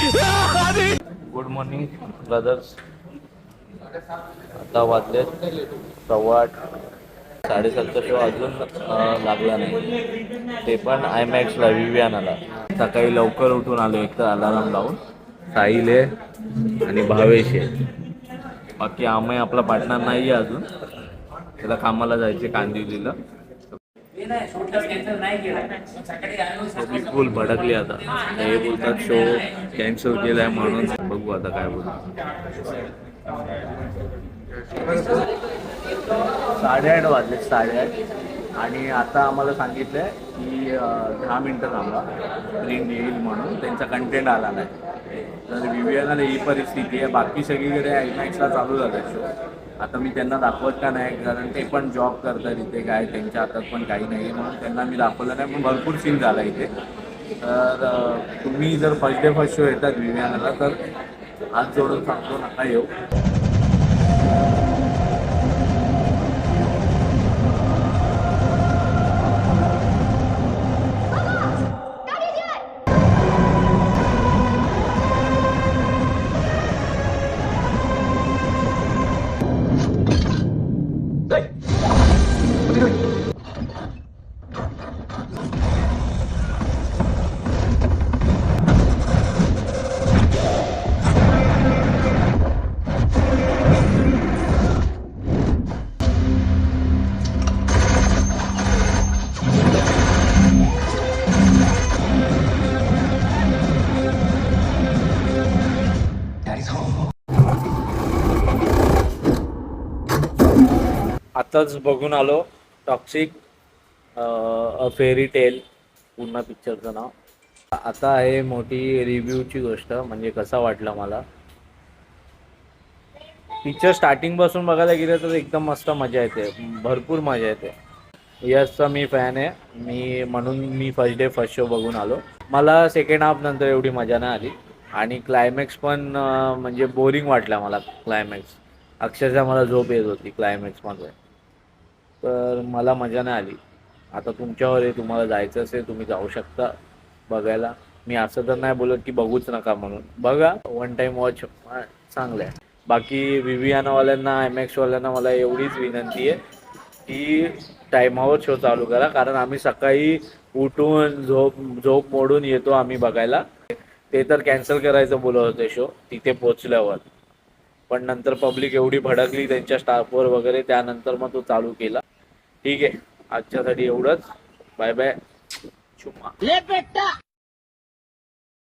Good morning brothers. आता वाजले 8:15. 7:30चा show अजून लागला नाही, ते पण आयमॅक्सला विवियानाला. सकाळी लवकर उठून आलो, एक तर अलार्म लावून. साहिल आहे आणि भावेश आहे. बाकी आम्ही आपला पार्टनर नाही आहे अजून, त्याला कामाला जायचे कांदिवलीला. फुल भडकली आता. हे बोलतात शो कॅन्सल केलाय म्हणून. बघू आता काय बोलतो. 8:30 वाजले, 8:30. आणि आता आम्हाला सांगितलंय की 10 मिनटं थांबा, प्रिंट येईल म्हणून. त्यांचा कंटेंट आला नाही. तर विवियाला ही परिस्थिती आहे. बाकी सगळीकडे आयमॅक्सला चालू झालं शो. आता मी त्यांना दाखवत का नाही, कारण ते पण जॉब करतात इथे, काय त्यांच्या हातात पण काही नाही, म्हणून त्यांना मी दाखवलं नाही. पण भरपूर सीन झाला इथे. तर तुम्ही जर फर्स्ट डे फर्स्ट शो येतात विवियानाला, तर हात जोडून सांगतो नका येऊ. आताच बघून आलो टॉक्सिक अ फेरी टेल, पूर्ण पिक्चरचं नाव. आता आहे मोठी रिव्ह्यूची गोष्ट, म्हणजे कसा वाटला मला पिक्चर. स्टार्टिंग पासून बघायला गेलं तर एकदम मस्त मजा येते, भरपूर मजा येते. यसचा मी फॅन आहे, म्हणून मी फर्स्ट डे फर्स्ट शो बघून आलो. मला सेकंड हाफ नंतर एवढी मजा नाही आली. आणि क्लायमॅक्स पण म्हणजे बोरिंग वाटला मला. क्लायमॅक्स अक्षरशः मला झोप येत होती क्लायमॅक्समध्ये, तर मला मजा नाही आली. आता तुमच्यावर आहे, तुम्हाला जायचं असेल तुम्ही जाऊ शकता बघायला. मी असं तर नाही बोलत की बघूच नका म्हणून. बघा, वन टाइम वॉच चांगलं आहे. बाकी विवियानावाल्यांना, आयमॅक्सवाल्यांना मला एवढीच विनंती आहे की टायमावर शो चालू करा, कारण आम्ही सकाळी उठून झोप मोडून येतो आम्ही बघायला. ते तर कॅन्सल करायचं बोलत होते शो तिथे पोचल्यावर, पण नंतर पब्लिक एवढी भडकली त्यांच्या स्टाफवर वगैरे, त्यानंतर मग तो चालू केला. ठीक आहे, आजच्यासाठी एवढंच. Bye bye.